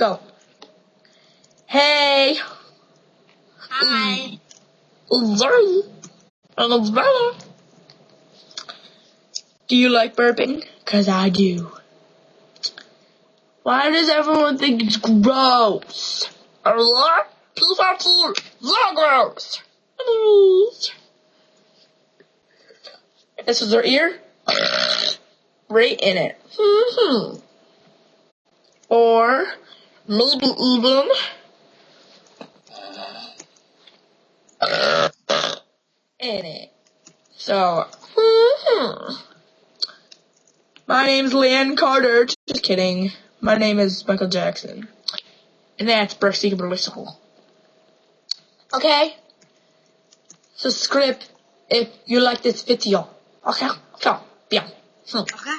Go. Hey. Hi. Sorry. And it's Bella. Do you like burping? 'Cause I do. Why does everyone think it's gross? What? People yeah, gross. This is her ear. Right in it. Or maybe even in it. So, my name's Leanne Carter. Just kidding. My name is Michael Jackson. And that's Bursting Blissful. Okay? Subscribe if you like this video. Okay? So, yeah. Okay.